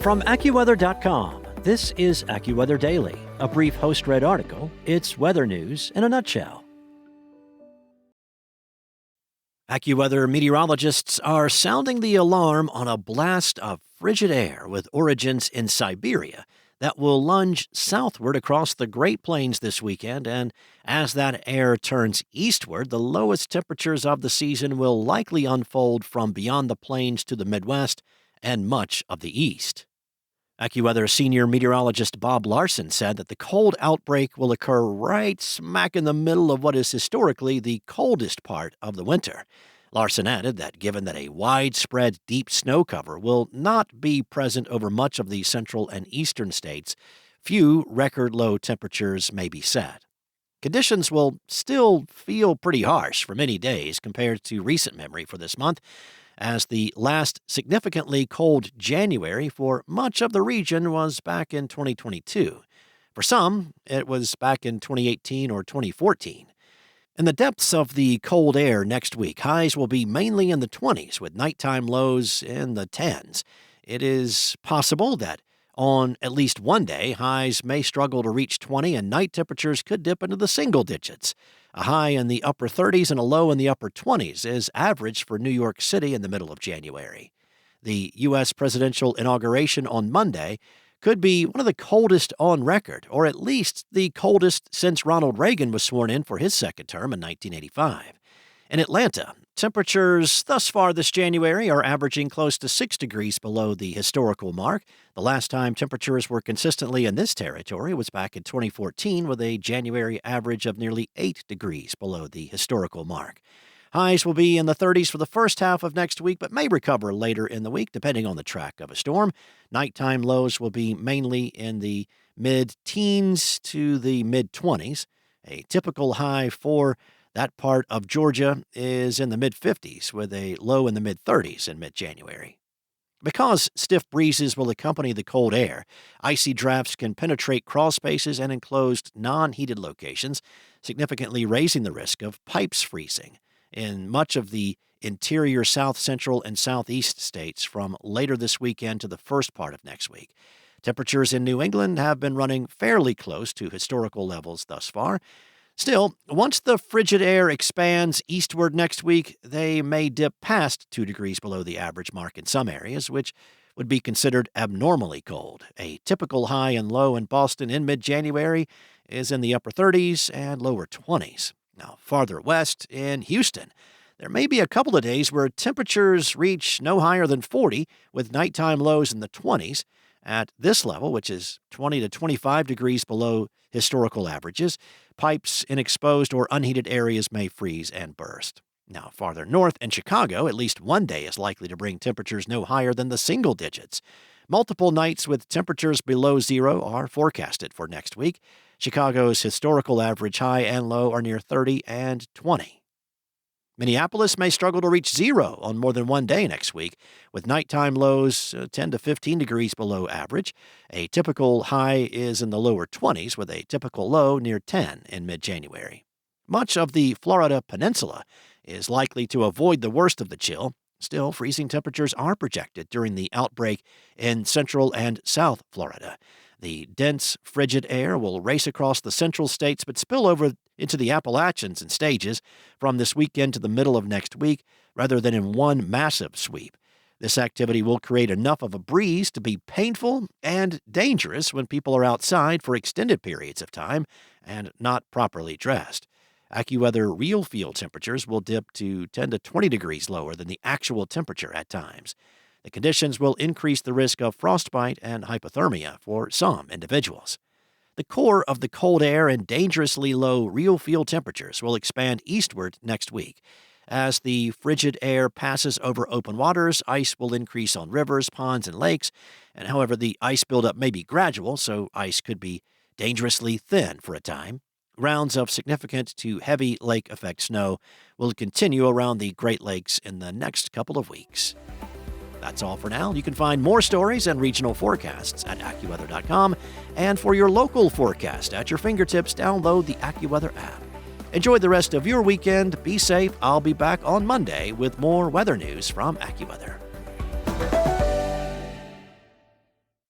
From AccuWeather.com, this is AccuWeather Daily, a brief host-read article. It's weather news in a nutshell. AccuWeather meteorologists are sounding the alarm on a blast of frigid air with origins in Siberia that will lunge southward across the Great Plains this weekend, and as that air turns eastward, the lowest temperatures of the season will likely unfold from beyond the plains to the Midwest and much of the east. AccuWeather senior meteorologist Bob Larson said that the cold outbreak will occur right smack in the middle of what is historically the coldest part of the winter. Larson added that given that a widespread deep snow cover will not be present over much of the central and eastern states, few record-low temperatures may be set. Conditions will still feel pretty harsh for many days compared to recent memory for this month, as the last significantly cold January for much of the region was back in 2022. For some, it was back in 2018 or 2014. In the depths of the cold air next week, highs will be mainly in the 20s with nighttime lows in the 10s. It is possible that on at least one day, highs may struggle to reach 20 and night temperatures could dip into the single digits. A high in the upper 30s and a low in the upper 20s is average for New York City in the middle of January. The U.S. presidential inauguration on Monday could be one of the coldest on record, or at least the coldest since Ronald Reagan was sworn in for his second term in 1985. In Atlanta, temperatures thus far this January are averaging close to 6 degrees below the historical mark. The last time temperatures were consistently in this territory was back in 2014 with a January average of nearly 8 degrees below the historical mark. Highs will be in the 30s for the first half of next week, but may recover later in the week depending on the track of a storm. Nighttime lows will be mainly in the mid-teens to the mid-20s. A typical high for that part of Georgia is in the mid-50s with a low in the mid-30s in mid-January. Because stiff breezes will accompany the cold air, icy drafts can penetrate crawl spaces and enclosed non-heated locations, significantly raising the risk of pipes freezing in much of the interior south central and southeast states from later this weekend to the first part of next week. Temperatures in New England have been running fairly close to historical levels thus far. Still, once the frigid air expands eastward next week, they may dip past 2 degrees below the average mark in some areas, which would be considered abnormally cold. A typical high and low in Boston in mid-January is in the upper 30s and lower 20s. Now, farther west in Houston, there may be a couple of days where temperatures reach no higher than 40, with nighttime lows in the 20s. At this level, which is 20 to 25 degrees below historical averages, pipes in exposed or unheated areas may freeze and burst. Now, farther north in Chicago, at least one day is likely to bring temperatures no higher than the single digits. Multiple nights with temperatures below zero are forecasted for next week. Chicago's historical average high and low are near 30 and 20. Minneapolis may struggle to reach zero on more than one day next week, with nighttime lows 10 to 15 degrees below average. A typical high is in the lower 20s, with a typical low near 10 in mid-January. Much of the Florida peninsula is likely to avoid the worst of the chill. Still, freezing temperatures are projected during the outbreak in central and south Florida. The dense, frigid air will race across the central states but spill over into the Appalachians in stages from this weekend to the middle of next week, rather than in one massive sweep. This activity will create enough of a breeze to be painful and dangerous when people are outside for extended periods of time and not properly dressed. AccuWeather real field temperatures will dip to 10 to 20 degrees lower than the actual temperature at times. The conditions will increase the risk of frostbite and hypothermia for some individuals. The core of the cold air and dangerously low real field temperatures will expand eastward next week. As the frigid air passes over open waters, ice will increase on rivers, ponds, and lakes. And however, the ice buildup may be gradual, so ice could be dangerously thin for a time. Rounds of significant to heavy lake effect snow will continue around the Great Lakes in the next couple of weeks. That's all for now. You can find more stories and regional forecasts at AccuWeather.com. And for your local forecast at your fingertips, download the AccuWeather app. Enjoy the rest of your weekend. Be safe. I'll be back on Monday with more weather news from AccuWeather.